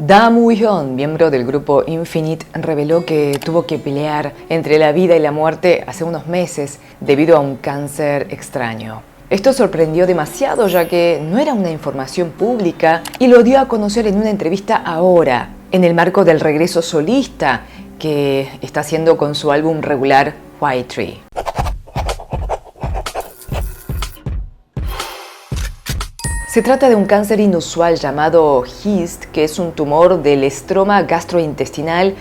Da Moo-hyun, miembro del grupo Infinite, reveló que tuvo que pelear entre la vida y la muerte hace unos meses debido a un cáncer extraño. Esto sorprendió demasiado ya que no era una información pública y lo dio a conocer en una entrevista ahora, en el marco del regreso solista que está haciendo con su álbum regular White Tree. Se trata de un cáncer inusual llamado GIST, que es un tumor del estroma gastrointestinal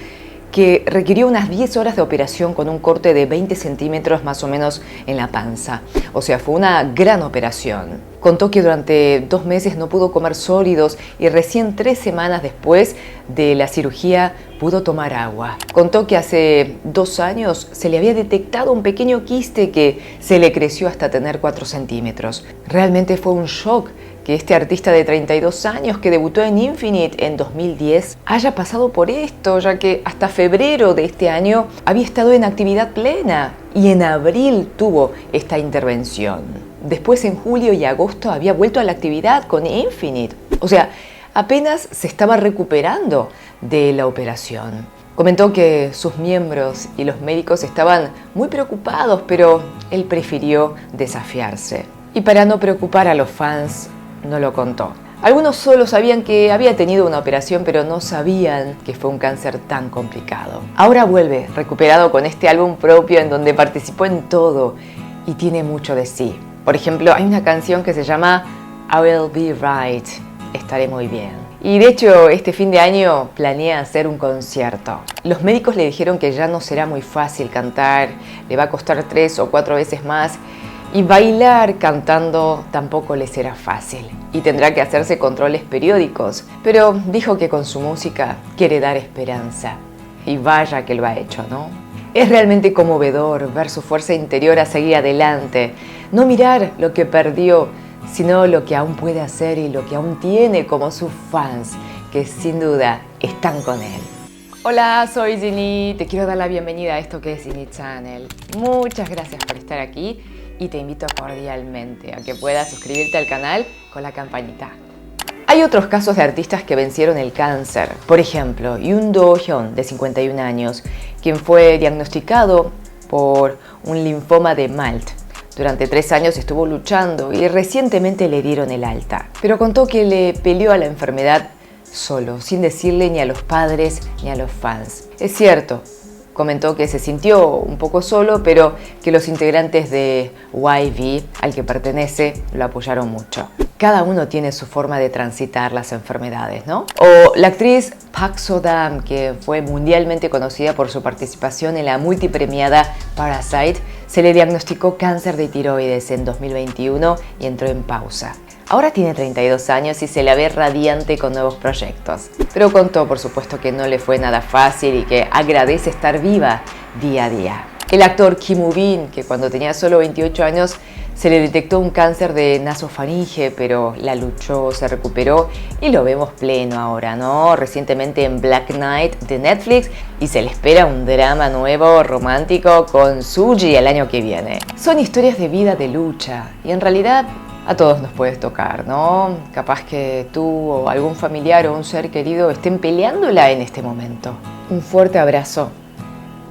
que requirió unas 10 horas de operación con un corte de 20 centímetros más o menos en la panza. O sea, fue una gran operación. Contó que durante 2 meses no pudo comer sólidos y recién 3 semanas después de la cirugía pudo tomar agua. Contó que hace 2 años se le había detectado un pequeño quiste que se le creció hasta tener 4 centímetros. Realmente fue un shock que este artista de 32 años que debutó en Infinite en 2010 haya pasado por esto, ya que hasta febrero de este año había estado en actividad plena y en abril tuvo esta intervención. Después en julio y agosto había vuelto a la actividad con Infinite. O sea, apenas se estaba recuperando de la operación. Comentó que sus miembros y los médicos estaban muy preocupados, pero él prefirió desafiarse. Y para no preocupar a los fans, no lo contó. Algunos solo sabían que había tenido una operación, pero no sabían que fue un cáncer tan complicado. Ahora vuelve, recuperado con este álbum propio en donde participó en todo y tiene mucho de sí. Por ejemplo, hay una canción que se llama I Will Be Right, estaré muy bien. Y de hecho, este fin de año planea hacer un concierto. Los médicos le dijeron que ya no será muy fácil cantar, le va a costar 3 o 4 veces más. Y bailar cantando tampoco le será fácil y tendrá que hacerse controles periódicos, pero dijo que con su música quiere dar esperanza. Y vaya que lo ha hecho, ¿no? Es realmente conmovedor ver su fuerza interior a seguir adelante, no mirar lo que perdió, sino lo que aún puede hacer y lo que aún tiene como sus fans, que sin duda están con él. Hola, soy Zini, te quiero dar la bienvenida a esto que es Zini Channel. Muchas gracias por estar aquí. Y te invito cordialmente a que puedas suscribirte al canal con la campanita. Hay otros casos de artistas que vencieron el cáncer. Por ejemplo, Yoon Do-hyun, de 51 años, quien fue diagnosticado por un linfoma de Malt. Durante 3 años estuvo luchando y recientemente le dieron el alta. Pero contó que le peleó a la enfermedad solo, sin decirle ni a los padres ni a los fans. Es cierto. Comentó que se sintió un poco solo, pero que los integrantes de YG, al que pertenece, lo apoyaron mucho. Cada uno tiene su forma de transitar las enfermedades, ¿no? O la actriz Park So-dam, que fue mundialmente conocida por su participación en la multipremiada Parasite, se le diagnosticó cáncer de tiroides en 2021 y entró en pausa. Ahora tiene 32 años y se la ve radiante con nuevos proyectos. Pero contó, por supuesto, que no le fue nada fácil y que agradece estar viva día a día. El actor Kim Woo-bin, que cuando tenía solo 28 años se le detectó un cáncer de nasofaringe, pero la luchó, se recuperó y lo vemos pleno ahora, ¿no? Recientemente en Black Knight de Netflix y se le espera un drama nuevo, romántico, con Suji el año que viene. Son historias de vida, de lucha y en realidad a todos nos puede tocar, ¿no? Capaz que tú o algún familiar o un ser querido estén peleándola en este momento. Un fuerte abrazo.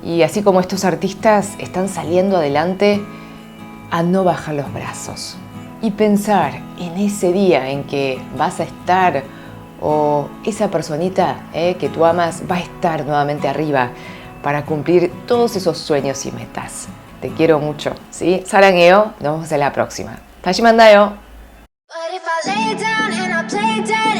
Y así como estos artistas están saliendo adelante, a no bajar los brazos. Y pensar en ese día en que vas a estar o esa personita que tú amas va a estar nuevamente arriba para cumplir todos esos sueños y metas. Te quiero mucho, ¿sí? 사랑해요. Nos vemos en la próxima. 다시 만나요. But if I lay down and I play dead